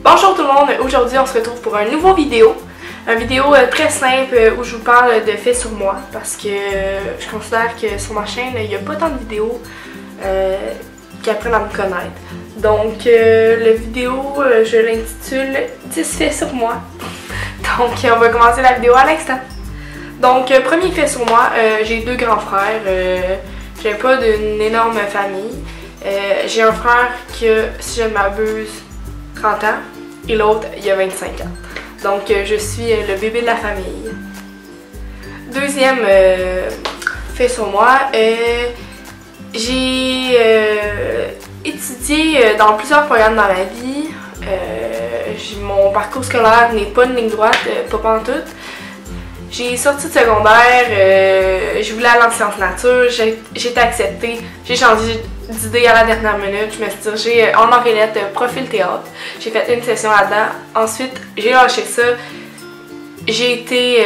Bonjour tout le monde, aujourd'hui on se retrouve pour une nouvelle vidéo. Une vidéo très simple où je vous parle de faits sur moi parce que je considère que sur ma chaîne il n'y a pas tant de vidéos qui apprennent à me connaître. Donc la vidéo je l'intitule 10 faits sur moi. Donc on va commencer la vidéo à l'instant. Donc premier fait sur moi, j'ai deux grands frères, j'ai pas d'une énorme famille. J'ai un frère qui a, si je ne m'abuse, 30 ans et l'autre il a 25 ans. Donc je suis le bébé de la famille. Deuxième fait sur moi, j'ai étudié dans plusieurs programmes dans la vie. Mon parcours scolaire n'est pas une ligne droite, pas pantoute. J'ai sorti de secondaire, je voulais aller en sciences nature, j'ai été acceptée, j'ai changé d'idée à la dernière minute, je me suis dirigée en Henriette, profil théâtre. J'ai fait une session là-dedans, ensuite j'ai lâché ça, j'ai été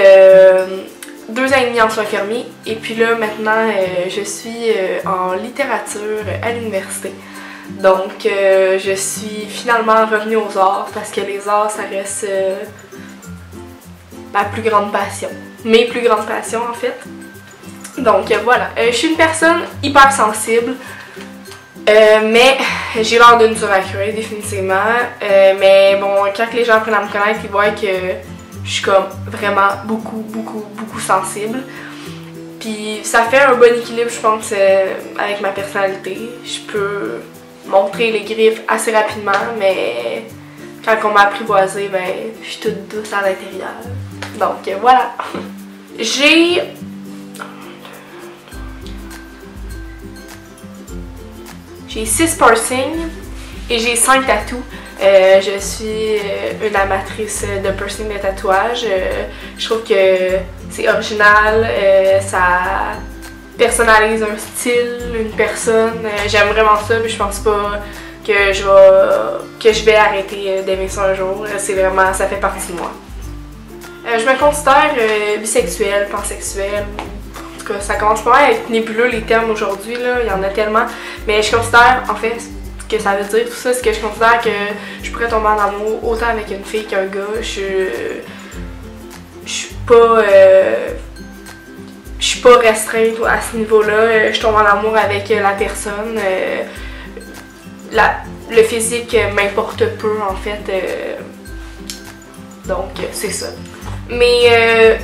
2 ans et demi en soins infirmiers et puis là maintenant je suis en littérature à l'université. Donc je suis finalement revenue aux arts parce que les arts ça reste ma plus grande passion, mes plus grandes passions en fait. Donc voilà, je suis une personne hyper sensible, mais j'ai l'air d'une dure à cuire définitivement, mais bon, quand les gens apprennent à me connaître, ils voient que je suis comme vraiment beaucoup sensible. Puis ça fait un bon équilibre je pense avec ma personnalité. Je peux montrer les griffes assez rapidement, mais quand on m'a apprivoisée, ben je suis toute douce à l'intérieur. Donc voilà. J'ai 6 piercings et j'ai 5 tatous. Je suis une amatrice de piercing de tatouage. Je trouve que c'est original, ça personnalise un style, une personne. J'aime vraiment ça, mais je pense pas que je vais arrêter d'aimer ça un jour. C'est vraiment, ça fait partie de moi. Je me considère bisexuelle, pansexuelle. En tout cas, ça commence pas à être nébuleux les termes aujourd'hui, là, il y en a tellement. Mais je considère, en fait, ce que ça veut dire, tout ça, c'est que je considère que je pourrais tomber en amour autant avec une fille qu'un gars. Je suis pas restreinte à ce niveau-là. Je tombe en amour avec la personne. Le physique m'importe peu, en fait. Donc, c'est ça. Mes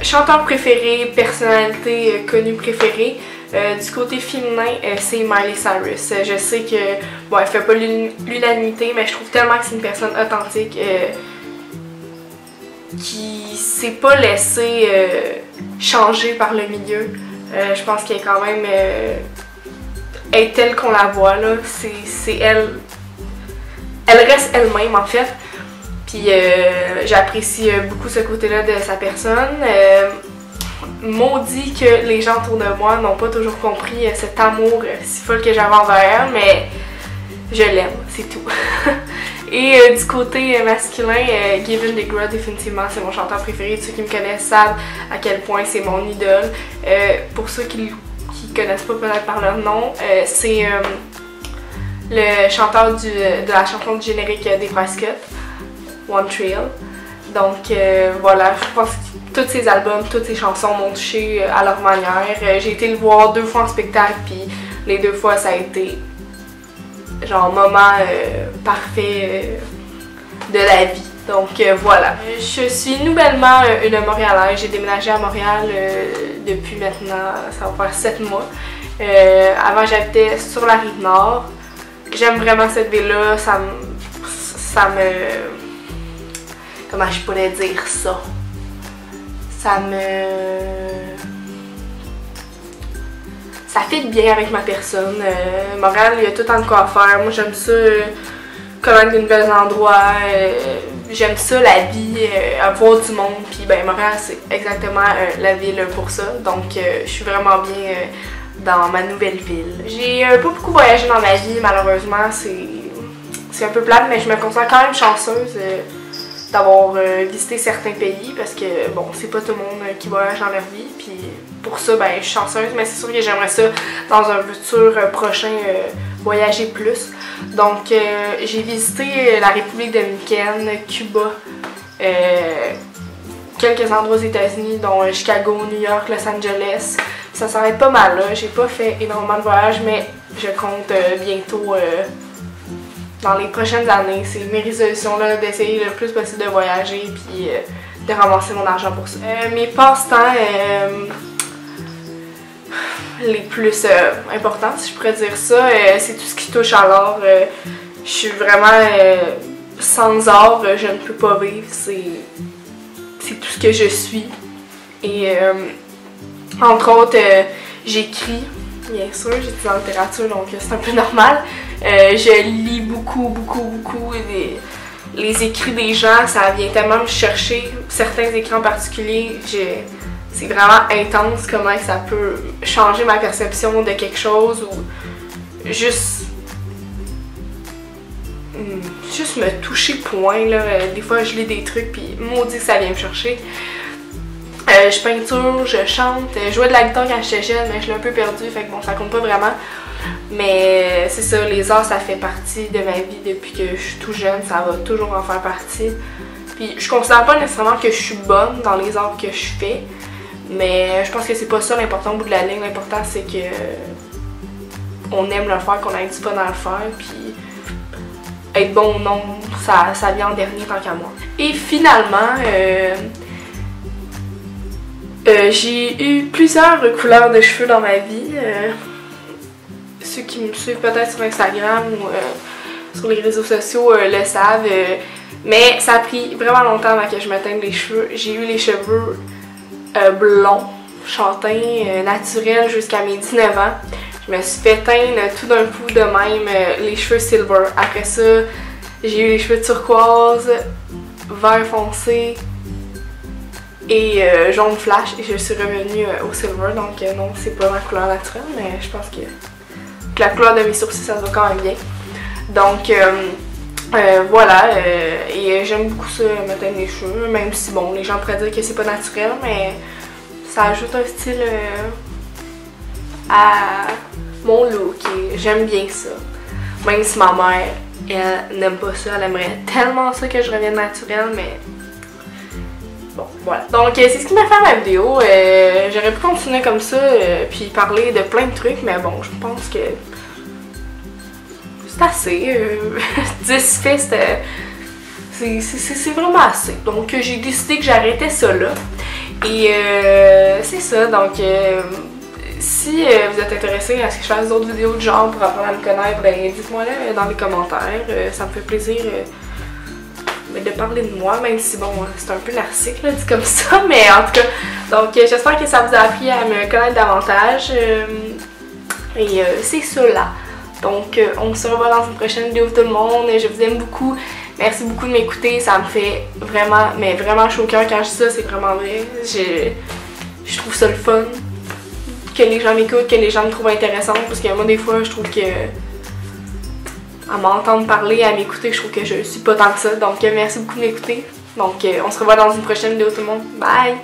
chanteurs préférés, personnalités connues préférées, du côté féminin, c'est Miley Cyrus. Je sais que, bon, elle fait pas l'unanimité, mais je trouve tellement que c'est une personne authentique qui s'est pas laissée changer par le milieu. Je pense qu'elle est quand même est telle qu'on la voit, là. C'est elle. Elle reste elle-même, en fait. Puis j'apprécie beaucoup ce côté-là de sa personne. Maudit que les gens autour de moi n'ont pas toujours compris cet amour si fol que j'avais envers elle, mais je l'aime, c'est tout. Et du côté masculin, Gavin DeGraw, définitivement, c'est mon chanteur préféré. Ceux qui me connaissent savent à quel point c'est mon idole. Pour ceux qui connaissent pas peut-être par leur nom, c'est le chanteur de la chanson du générique des Frères Scott, One Trail. Donc voilà, je pense que tous ses albums, toutes ses chansons m'ont touché à leur manière. J'ai été le voir 2 fois en spectacle, puis les 2 fois ça a été genre moment parfait de la vie. Donc voilà. Je suis nouvellement une Montréalaise. J'ai déménagé à Montréal depuis maintenant, ça va faire 7 mois. Avant j'habitais sur la Rive-Nord. J'aime vraiment cette ville-là, ça me... Comment je pourrais dire ça? Ça fit bien avec ma personne. Montréal, il y a tout le temps de quoi faire. Moi, j'aime ça, connaître de nouveaux endroits. J'aime ça, la vie, voir du monde. Puis, ben, Montréal, c'est exactement la ville pour ça. Donc, je suis vraiment bien dans ma nouvelle ville. J'ai pas beaucoup voyagé dans ma vie, malheureusement. C'est un peu plate, mais je me considère quand même chanceuse d'avoir visité certains pays parce que bon, c'est pas tout le monde qui voyage dans leur vie, puis pour ça ben je suis chanceuse, mais c'est sûr que j'aimerais ça dans un futur prochain voyager plus. Donc j'ai visité la République dominicaine, Cuba, quelques endroits aux États-Unis, dont Chicago, New York, Los Angeles. Ça s'arrête pas mal là. J'ai pas fait énormément de voyages, mais je compte bientôt, dans les prochaines années, c'est mes résolutions là, d'essayer le plus possible de voyager puis de ramasser mon argent pour ça. Mes passe-temps les plus importants, si je pourrais dire ça, c'est tout ce qui touche à l'art. Je suis vraiment sans art, je ne peux pas vivre. C'est tout ce que je suis. Et entre autres, j'écris, bien sûr, j'étudie en littérature, donc c'est un peu normal. Je lis beaucoup les écrits des gens, ça vient tellement me chercher. Certains écrits en particulier, c'est vraiment intense comment ça peut changer ma perception de quelque chose ou juste me toucher point là. Des fois je lis des trucs puis maudit que ça vient me chercher. Je peinture, je chante, je jouais de la guitare quand j'étais jeune mais je l'ai un peu perdu, fait que bon ça compte pas vraiment. Mais c'est ça, les arts ça fait partie de ma vie depuis que je suis tout jeune, ça va toujours en faire partie. Puis je considère pas nécessairement que je suis bonne dans les arts que je fais, mais je pense que c'est pas ça l'important au bout de la ligne. L'important c'est que on aime le faire, qu'on ait du fun à le faire, puis être bon ou non, ça vient en dernier tant qu'à moi. Et finalement, j'ai eu plusieurs couleurs de cheveux dans ma vie. Ceux qui me suivent peut-être sur Instagram ou sur les réseaux sociaux le savent. Mais ça a pris vraiment longtemps avant que je me teigne les cheveux. J'ai eu les cheveux blonds, châtains, naturels jusqu'à mes 19 ans. Je me suis fait teindre tout d'un coup de même les cheveux silver. Après ça, j'ai eu les cheveux turquoise, vert foncé et jaune flash. Et je suis revenue au silver. Donc non, c'est pas ma couleur naturelle, mais je pense que la couleur de mes sourcils, ça se voit quand même bien. Donc voilà, et j'aime beaucoup ça, me teindre les cheveux, même si bon, les gens pourraient dire que c'est pas naturel, mais ça ajoute un style à mon look et j'aime bien ça. Même si ma mère, elle n'aime pas ça, elle aimerait tellement ça que je revienne naturelle, mais bon, voilà. Donc c'est ce qui m'a fait la vidéo. J'aurais pu continuer comme ça, puis parler de plein de trucs, mais bon, je pense que c'est assez. 10 faits, c'est vraiment assez. Donc j'ai décidé que j'arrêtais ça là. Et c'est ça, donc si vous êtes intéressé à ce que je fasse d'autres vidéos de genre pour apprendre à me connaître, ben dites-moi là dans les commentaires. Ça me fait plaisir de parler de moi, même si bon, c'est un peu narcissique là, dit comme ça, mais en tout cas, donc j'espère que ça vous a appris à me connaître davantage. Et c'est ça là. Donc on se revoit dans une prochaine vidéo tout le monde. Je vous aime beaucoup. Merci beaucoup de m'écouter. Ça me fait vraiment, mais vraiment chaud au cœur quand je dis ça, c'est vraiment vrai. Je trouve ça le fun. Que les gens m'écoutent, que les gens me trouvent intéressante. Parce que moi des fois je trouve que à m'entendre parler, à m'écouter, je trouve que je suis pas tant que ça. Donc merci beaucoup de m'écouter. Donc on se revoit dans une prochaine vidéo tout le monde. Bye!